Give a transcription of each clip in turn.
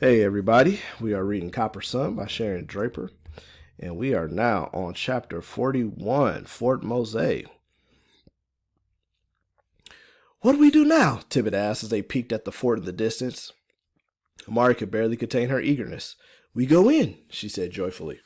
Hey everybody, we are reading Copper Sun by Sharon Draper, and we are now on chapter 41, Fort Mose. What do we do now? Tidbit asked as they peeked at the fort in the distance. Amari could barely contain her eagerness. We go in, she said joyfully.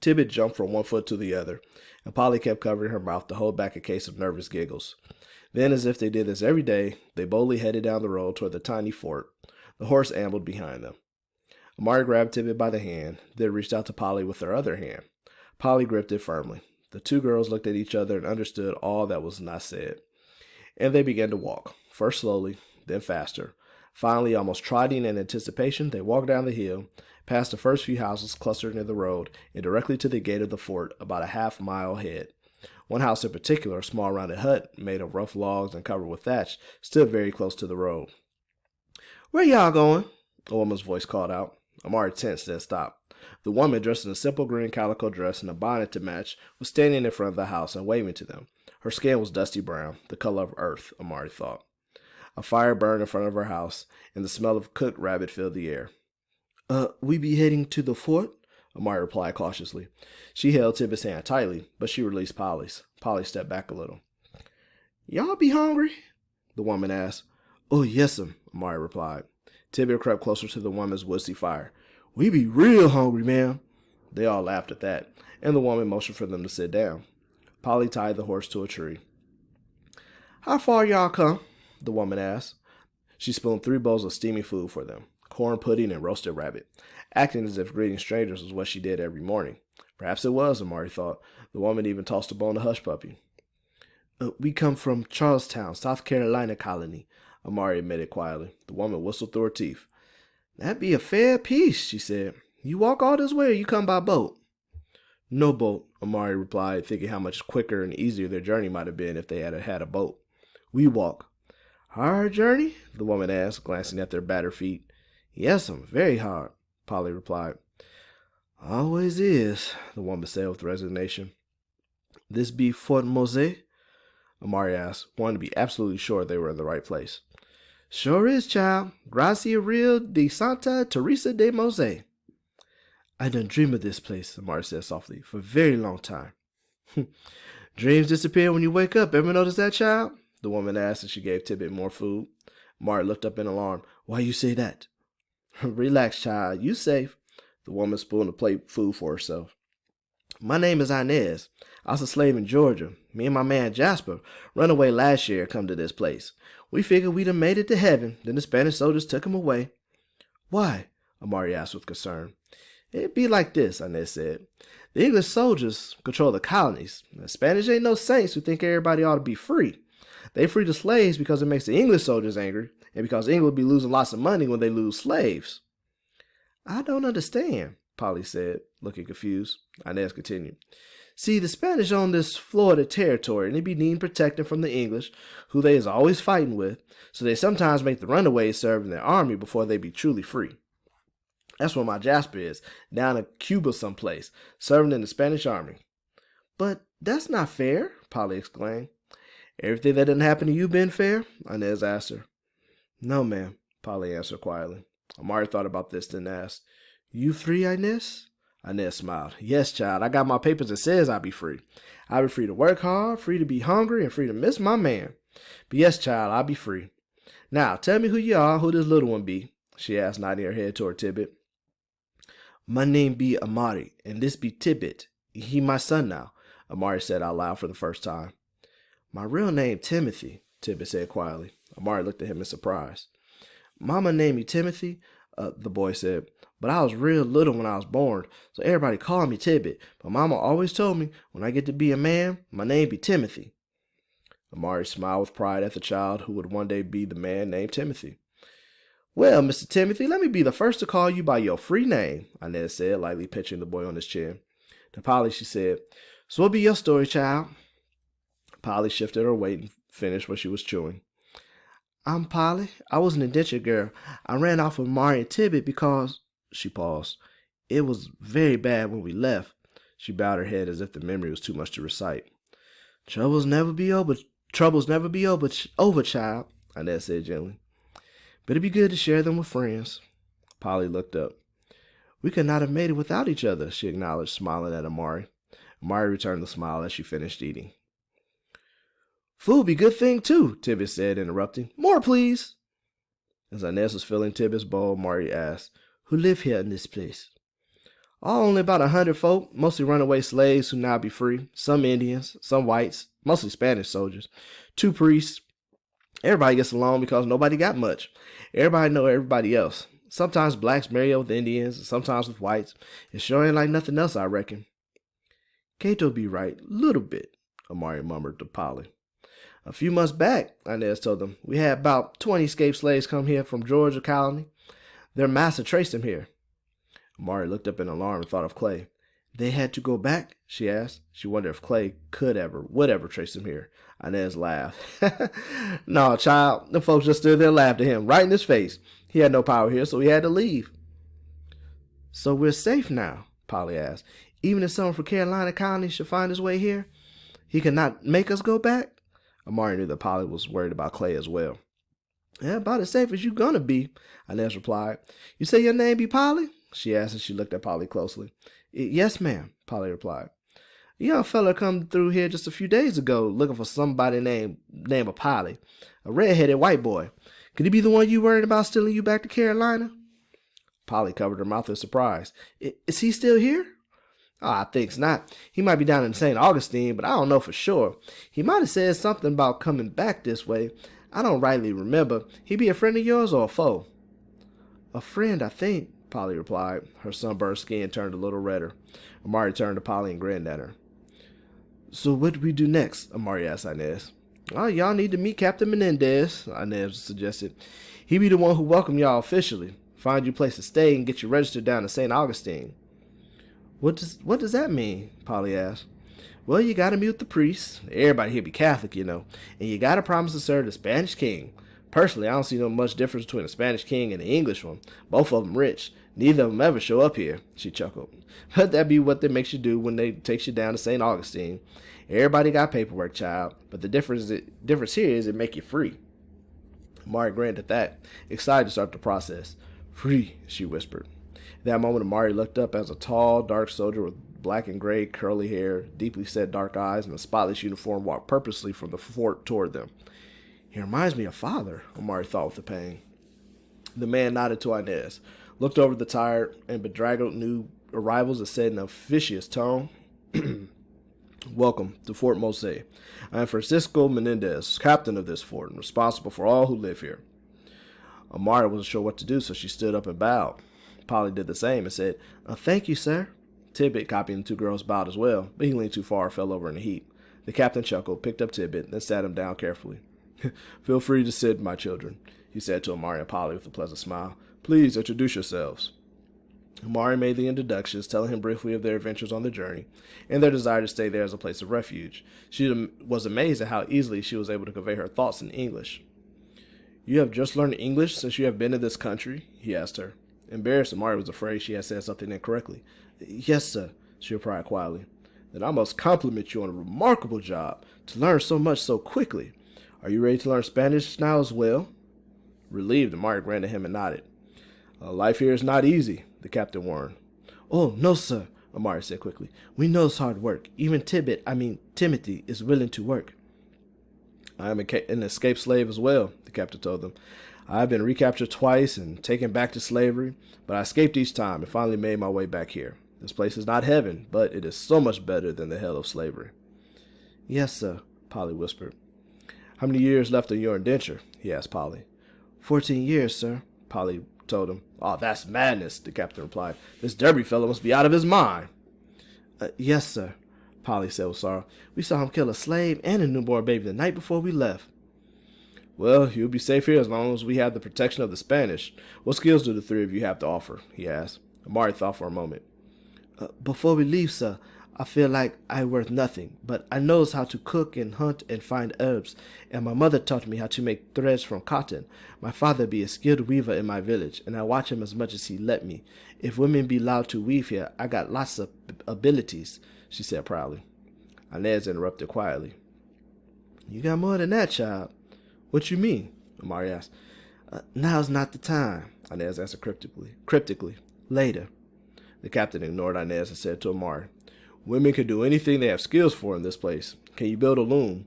Tidbit jumped from one foot to the other, and Polly kept covering her mouth to hold back a case of nervous giggles. Then, as if they did this every day, they boldly headed down the road toward the tiny fort. The horse ambled behind them. Amari grabbed Tidbit by the hand, then reached out to Polly with her other hand. Polly gripped it firmly. The two girls looked at each other and understood all that was not said. And they began to walk, first slowly, then faster. Finally, almost trotting in anticipation, they walked down the hill, past the first few houses clustered near the road, and directly to the gate of the fort about a half-mile ahead. One house in particular, a small rounded hut made of rough logs and covered with thatch, stood very close to the road. Where y'all going? A woman's voice called out. Amari tensed and stopped. The woman, dressed in a simple green calico dress and a bonnet to match, was standing in front of the house and waving to them. Her skin was dusty brown, the color of earth, Amari thought. A fire burned in front of her house, and the smell of cooked rabbit filled the air. We be heading to the fort? Amari replied cautiously. She held Tidbit's hand tightly, but she released Polly's. Polly stepped back a little. Y'all be hungry? The woman asked. Oh, yes'm, Amari replied. Tidbit crept closer to the woman's woody fire. We be real hungry, ma'am. They all laughed at that, and the woman motioned for them to sit down. Polly tied the horse to a tree. How far y'all come? The woman asked. She spooned 3 bowls of steaming food for them, corn pudding and roasted rabbit, acting as if greeting strangers was what she did every morning. Perhaps it was, Amari thought. The woman even tossed a bone to Hush Puppy. We come from Charlestown, South Carolina colony, Amari admitted quietly. The woman whistled through her teeth. That be a fair piece, she said. You walk all this way or you come by boat? No boat, Amari replied, thinking how much quicker and easier their journey might have been if they had had a boat. We walk. Hard journey? The woman asked, glancing at their battered feet. Yes'm, very hard, Polly replied. Always is, the woman said with resignation. This be Fort Mose? Amari asked, wanting to be absolutely sure they were in the right place. Sure is, child. Gracia Real de Santa Teresa de Mose. I done dream of this place, Amari said softly, for a very long time. Dreams disappear when you wake up. Ever notice that, child? The woman asked as she gave Tidbit more food. Amari looked up in alarm. Why you say that? Relax, child. You safe. The woman spooned a plate of food for herself. My name is Inez. I was a slave in Georgia. Me and my man Jasper run away last year and come to this place. We figured we'd have made it to heaven. Then the Spanish soldiers took him away. Why? Amari asked with concern. It'd be like this, Inez said. The English soldiers control the colonies. The Spanish ain't no saints who think everybody ought to be free. They free the slaves because it makes the English soldiers angry, and because England be losing lots of money when they lose slaves. I don't understand, Polly said, looking confused. Inez continued. See, the Spanish own this Florida territory, and they be needing protecting from the English, who they is always fighting with, so they sometimes make the runaways serve in their army before they be truly free. That's where my Jasper is, down in Cuba someplace, serving in the Spanish army. But that's not fair, Polly exclaimed. Everything that didn't happen to you been fair? Inez asked her. No, ma'am, Polly answered quietly. Amari thought about this, then asked, You free, Inez? Inez smiled. Yes, child, I got my papers that says I'll be free. I'll be free to work hard, free to be hungry, and free to miss my man. But yes, child, I'll be free. Now, tell me who you are, who this little one be, she asked, nodding her head toward Tidbit. My name be Amari, and this be Tidbit. He my son now, Amari said out loud for the first time. My real name Timothy, Tidbit said quietly. Amari looked at him in surprise. Mama named me Timothy, the boy said, but I was real little when I was born, so everybody called me Tidbit. But Mama always told me when I get to be a man, my name be Timothy. Amari smiled with pride at the child who would one day be the man named Timothy. Well, Mr. Timothy, let me be the first to call you by your free name, Inez said, lightly pinching the boy on his chin. To Polly, she said, So what be your story, child? Polly shifted her weight and finished what she was chewing. I'm Polly. I was an indentured girl. I ran off with Amari and Tidbit because, she paused, it was very bad when we left. She bowed her head as if the memory was too much to recite. Troubles never be over, child, Inez said gently. but it'd be good to share them with friends. Polly looked up. We could not have made it without each other, she acknowledged, smiling at Amari. Amari returned the smile as she finished eating. Food be good thing too, Tidbit said, interrupting. More, please. As Inez was filling Tidbit's bowl, Amari asked, Who live here in this place? Oh, only about 100 folk, mostly runaway slaves who now be free. Some Indians, some whites, mostly Spanish soldiers. 2 priests. Everybody gets along because nobody got much. Everybody know everybody else. Sometimes blacks marry up with Indians, sometimes with whites. It sure ain't like nothing else, I reckon. Cato be right, little bit, Amari murmured to Polly. A few months back, Inez told them, we had about 20 escaped slaves come here from Georgia colony. Their master traced them here. Amari looked up in alarm and thought of Clay. They had to go back? She asked. She wondered if Clay would ever trace them here. Inez laughed. No, child, the folks just stood there and laughed at him, right in his face. He had no power here, so he had to leave. So we're safe now, Polly asked. Even if someone from Carolina colony should find his way here, he could not make us go back? Amari knew that Polly was worried about Clay as well. Yeah, about as safe as you gonna be, Inez replied. You say your name be Polly? She asked as she looked at Polly closely. Yes, ma'am, Polly replied. A young fella come through here just a few days ago looking for somebody named Polly, a red-headed white boy. Could he be the one you worried about stealing you back to Carolina? Polly covered her mouth in surprise. Is he still here? Oh, I think's not. He might be down in St. Augustine, but I don't know for sure. He might have said something about coming back this way. I don't rightly remember. He be a friend of yours or a foe? A friend, I think, Polly replied. Her sunburned skin turned a little redder. Amari turned to Polly and grinned at her. So what do we do next? Amari asked Inez. Oh, y'all need to meet Captain Menendez, Inez suggested. He be the one who welcome y'all officially, find you a place to stay, and get you registered down in St. Augustine. What does that mean? Polly asked. Well, you gotta meet with the priest. Everybody here be Catholic, you know, and you gotta promise to serve the Spanish king. Personally, I don't see no much difference between a Spanish king and an English one. Both of them rich. Neither of them ever show up here, she chuckled. But that be what they makes you do when they takes you down to St. Augustine. Everybody got paperwork, child, but the difference here is it make you free. Amari grinned at that, excited to start the process. Free, she whispered. At that moment, Amari looked up as a tall, dark soldier with black and gray curly hair, deeply set dark eyes, and a spotless uniform walked purposely from the fort toward them. He reminds me of father, Amari thought with a pang. The man nodded to Inez, looked over the tired and bedraggled new arrivals and said in a vicious tone, Welcome to Fort Mose. I am Francisco Menendez, captain of this fort, and responsible for all who live here. Amari wasn't sure what to do, so she stood up and bowed. Polly did the same and said, Thank you, sir. Tidbit, copying the 2 girls, bowed as well, but he leaned too far and fell over in a heap. The captain chuckled, picked up Tidbit, then sat him down carefully. Feel free to sit, my children, he said to Amari and Polly with a pleasant smile. Please introduce yourselves. Amari made the introductions, telling him briefly of their adventures on the journey and their desire to stay there as a place of refuge. She was amazed at how easily she was able to convey her thoughts in English. You have just learned English since you have been in this country? He asked her. Embarrassed, Amari was afraid she had said something incorrectly. Yes, sir, she replied quietly. Then I must compliment you on a remarkable job to learn so much so quickly. Are you ready to learn Spanish now as well? Relieved, Amari grinned at him and nodded. Life here is not easy, the captain warned. Oh, no, sir, Amari said quickly. We know it's hard work. Even Timothy is willing to work. I am an escaped slave as well, the captain told them. I have been recaptured twice and taken back to slavery, but I escaped each time and finally made my way back here. This place is not heaven, but it is so much better than the hell of slavery. Yes, sir, Polly whispered. How many years left on your indenture? He asked Polly. 14 years, sir, Polly told him. Oh, that's madness, the captain replied. This Derby fellow must be out of his mind. Yes, sir, Polly said with sorrow. We saw him kill a slave and a newborn baby the night before we left. Well, you'll be safe here as long as we have the protection of the Spanish. What skills do the 3 of you have to offer? He asked. Amari thought for a moment. Before we leave, sir, I feel like I'm worth nothing, but I knows how to cook and hunt and find herbs, and my mother taught me how to make threads from cotton. My father be a skilled weaver in my village, and I watch him as much as he let me. If women be allowed to weave here, I got lots of abilities, she said proudly. Inez interrupted quietly. You got more than that, child. What you mean? Amari asked. Now's not the time, Inez answered cryptically. Later. The captain ignored Inez and said to Amari, women can do anything they have skills for in this place. Can you build a loom?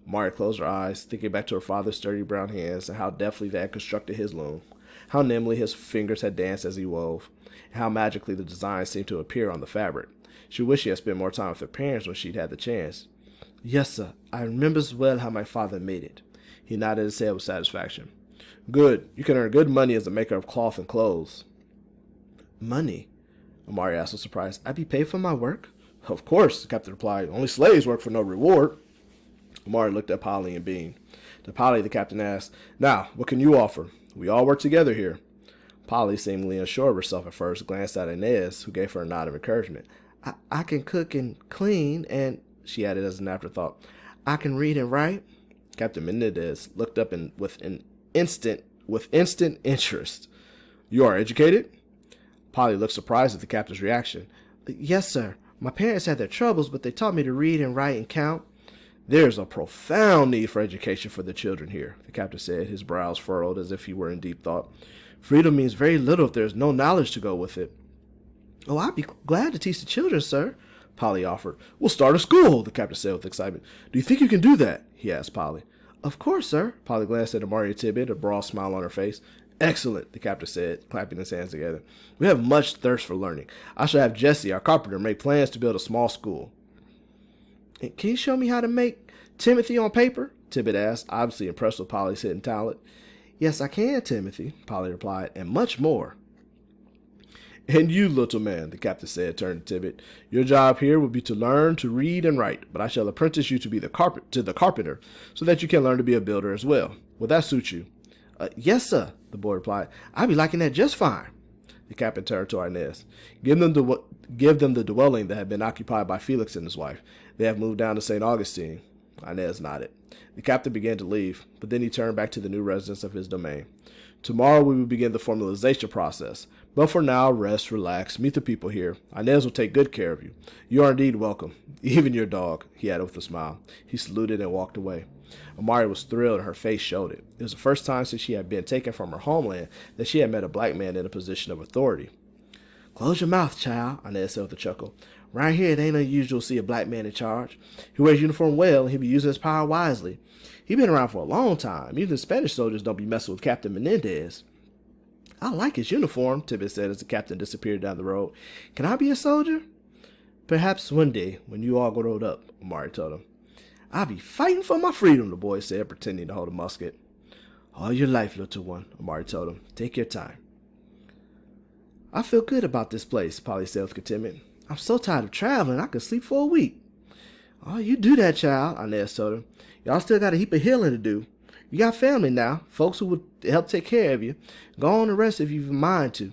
Amari closed her eyes, thinking back to her father's sturdy brown hands and how deftly they had constructed his loom, how nimbly his fingers had danced as he wove, and how magically the designs seemed to appear on the fabric. She wished she had spent more time with her parents when she'd had the chance. Yes, sir. I remember as well how my father made it. He nodded his head with satisfaction. Good. You can earn good money as a maker of cloth and clothes. Money? Amari asked with surprise. I be paid for my work? Of course, the captain replied. Only slaves work for no reward. Amari looked at Polly and beamed. To Polly, the captain asked, Now, what can you offer? We all work together here. Polly, seemingly unsure of herself at first, glanced at Inez, who gave her a nod of encouragement. I can cook and clean, and, she added as an afterthought, I can read and write. Captain Menendez looked up with instant interest. You are educated? Polly looked surprised at the captain's reaction. Yes, sir. My parents had their troubles, but they taught me to read and write and count. There's a profound need for education for the children here, the captain said, his brows furrowed as if he were in deep thought. Freedom means very little if there's no knowledge to go with it. Oh, I'd be glad to teach the children, sir, Polly offered. We'll start a school, the captain said with excitement. Do you think you can do that? He asked Polly. Of course, sir. Polly glanced at Amari and Tidbit, a broad smile on her face. Excellent, the captain said, clapping his hands together. We have much thirst for learning. I shall have Jesse, our carpenter, make plans to build a small school. And can you show me how to make Timothy on paper? Tidbit asked, obviously impressed with Polly's hidden talent. Yes, I can, Timothy, Polly replied, and much more. And you, little man, the captain said, turning to Tidbit, your job here will be to learn to read and write, but I shall apprentice you to be the carpenter, so that you can learn to be a builder as well. Will that suit you? Yes, sir, the boy replied. I'd be liking that just fine. The captain turned to Inez. Give them the dwelling that had been occupied by Felix and his wife. They have moved down to St. Augustine. Inez nodded. The captain began to leave, but then he turned back to the new residents of his domain. Tomorrow we will begin the formalization process. But for now, rest, relax, meet the people here. Inez will take good care of you. You are indeed welcome. Even your dog, he added with a smile. He saluted and walked away. Amari was thrilled and her face showed it. It was the first time since she had been taken from her homeland that she had met a black man in a position of authority. Close your mouth, child, Inez said with a chuckle. Right here, it ain't unusual to see a black man in charge. He wears uniform well, and he'll be using his power wisely. He's been around for a long time. Even Spanish soldiers don't be messing with Captain Menendez. I like his uniform, Tidbit said as the captain disappeared down the road. Can I be a soldier? Perhaps one day, when you all grow up, Amari told him. I'll be fighting for my freedom, the boy said, pretending to hold a musket. All your life, little one, Amari told him. Take your time. I feel good about this place, Polly said with contentment. I'm so tired of traveling, I could sleep for a week. Oh, you do that, child, Inez told him. Y'all still got a heap of healing to do. You got family now, folks who would help take care of you. Go on and rest if you've a mind to.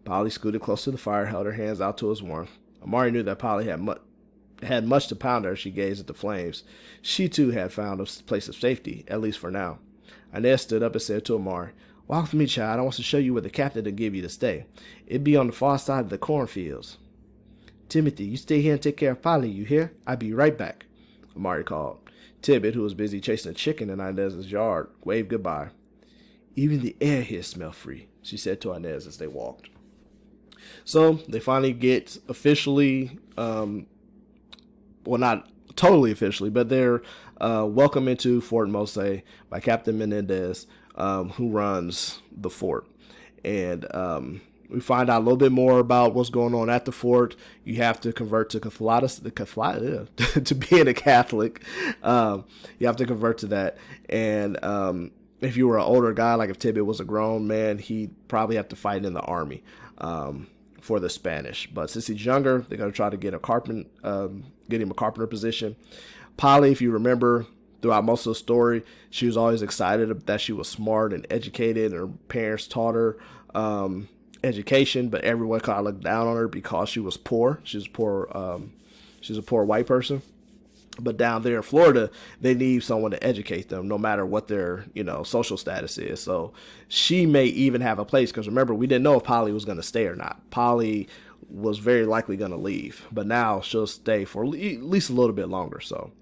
Polly scooted close to the fire and held her hands out to his warmth. Amari knew that Polly had much to pound her as she gazed at the flames. She, too, had found a place of safety, at least for now. Inez stood up and said to Amari, Walk with me, child. I want to show you where the captain will give you to stay. It'd be on the far side of the cornfields. Timothy, you stay here and take care of Polly, you hear? I'll be right back, Amari called. Tidbit, who was busy chasing a chicken in Inez's yard, waved goodbye. Even the air here smells free, she said to Inez as they walked. So they finally get officially, well, not totally officially, but they're welcomed into Fort Mose by Captain Menendez, who runs the fort. And we find out a little bit more about what's going on at the fort. You have to convert to to being a Catholic. You have to convert to that. And if you were an older guy, like if Tidbit was a grown man, he'd probably have to fight in the army for the Spanish. But since he's younger, they're going to try to get him a carpenter position. Polly, if you remember, throughout most of the story, she was always excited that she was smart and educated, and her parents taught her education, but everyone kind of looked down on her because she was poor. She was poor. She's a poor white person. But down there in Florida, they need someone to educate them, no matter what their social status is. So she may even have a place, because remember, we didn't know if Polly was going to stay or not. Polly was very likely going to leave, but now she'll stay for at least a little bit longer. So,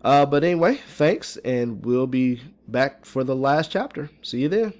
but anyway, thanks, and we'll be back for the last chapter. See you then.